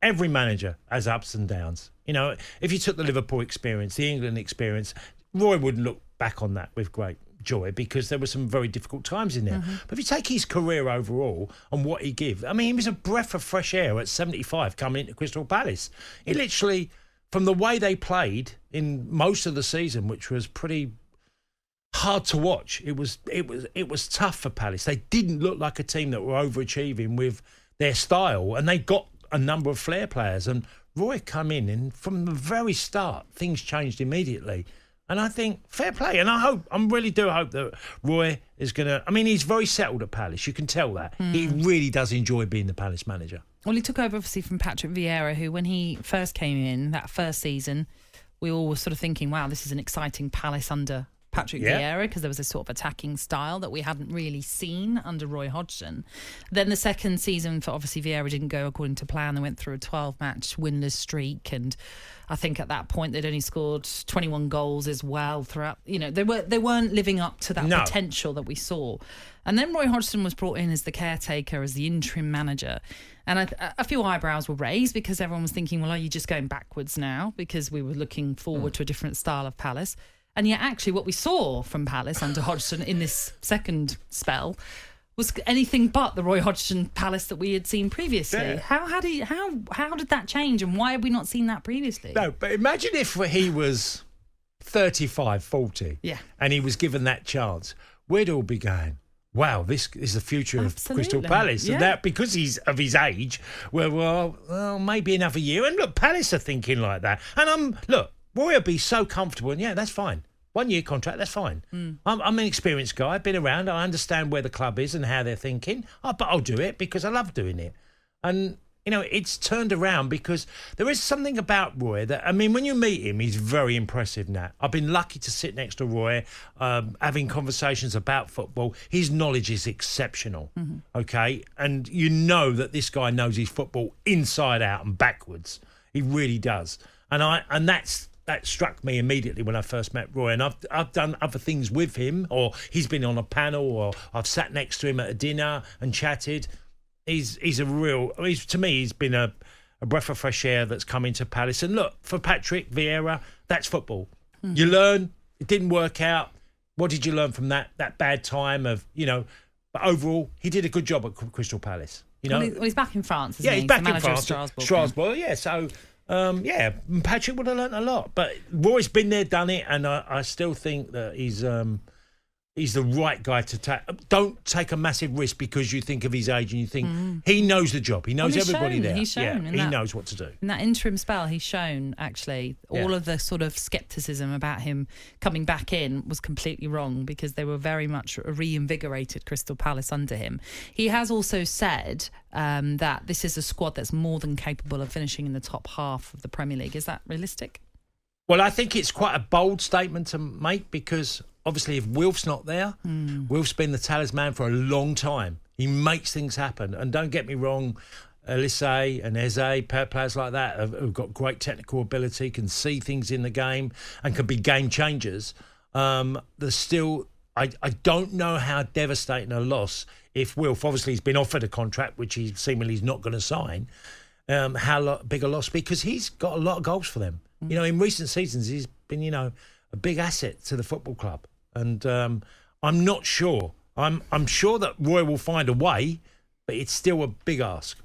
every manager has ups and downs. You know, if you took the Liverpool experience, the England experience, Roy wouldn't look back on that with great joy because there were some very difficult times in there. But if you take his career overall and what he gave, I mean, he was a breath of fresh air at 75 coming into Crystal Palace. He literally, from the way they played in most of the season, which was pretty hard to watch, it was tough for Palace. They didn't look like a team that were overachieving with their style, and they got a number of flair players. And Roy come in, and from the very start, things changed immediately. And I think fair play. And I really do hope that Roy is going to... I mean, he's very settled at Palace. You can tell that. He really does enjoy being the Palace manager. Well, he took over, obviously, from Patrick Vieira, who, when he first came in, that first season, we all were sort of thinking, wow, this is an exciting Palace under Patrick Vieira, because there was a sort of attacking style that we hadn't really seen under Roy Hodgson. Then the second season for, obviously, Vieira didn't go according to plan. They went through a 12-match winless streak, and I think at that point they'd only scored 21 goals as well throughout. You know, they weren't living up to that potential that we saw. And then Roy Hodgson was brought in as the caretaker, as the interim manager. And a few eyebrows were raised because everyone was thinking, well, are you just going backwards now? Because we were looking forward to a different style of Palace. And yet, actually, what we saw from Palace under Hodgson in this second spell was anything but the Roy Hodgson Palace that we had seen previously. Yeah. How did that change, and why have we not seen that previously? No, but imagine if he was 35, 40, and he was given that chance. We'd all be going, wow, this is the future of Crystal Palace. And that, because he's of his age, well, maybe another year. And look, Palace are thinking like that. And Roy will be so comfortable, and that's fine. 1 year contract, that's fine. I'm an experienced guy. I've been around. I understand where the club is and how they're thinking. But I'll do it because I love doing it. And, you know, it's turned around because there is something about Roy that, I mean, when you meet him, he's very impressive, Nat. I've been lucky to sit next to Roy, having conversations about football. His knowledge is exceptional, okay? And you know that this guy knows his football inside out and backwards. He really does. And that struck me immediately when I first met Roy. And I've done other things with him, or he's been on a panel, or I've sat next to him at a dinner and chatted. He's been a breath of fresh air that's come into Palace. And look, for Patrick Vieira, that's football. You learn. It didn't work out. What did you learn from that bad time of, you know? But overall, he did a good job at Crystal Palace. You know, well, he's back in France, isn't he? He's back in France. Strasbourg, yeah. So. Patrick would have learnt a lot, but Roy's been there, done it, and I still think that he's the right guy to take. Don't take a massive risk because you think of his age and you think he knows the job. He knows everybody there. He's shown. He knows what to do. In that interim spell, he's shown, actually, all of the sort of scepticism about him coming back in was completely wrong, because they were very much a reinvigorated Crystal Palace under him. He has also said that this is a squad that's more than capable of finishing in the top half of the Premier League. Is that realistic? Well, I think it's quite a bold statement to make, because obviously if Wilf's not there, Wilf's been the talisman for a long time. He makes things happen. And don't get me wrong, Elise and Eze, players like that who've got great technical ability, can see things in the game and can be game changers. There's still... I don't know how devastating a loss, if Wilf, obviously he's been offered a contract, which he seemingly is not going to sign, how big a loss, because he's got a lot of goals for them. You know, in recent seasons, he's been, you know, a big asset to the football club. And I'm not sure. I'm sure that Roy will find a way, but it's still a big ask.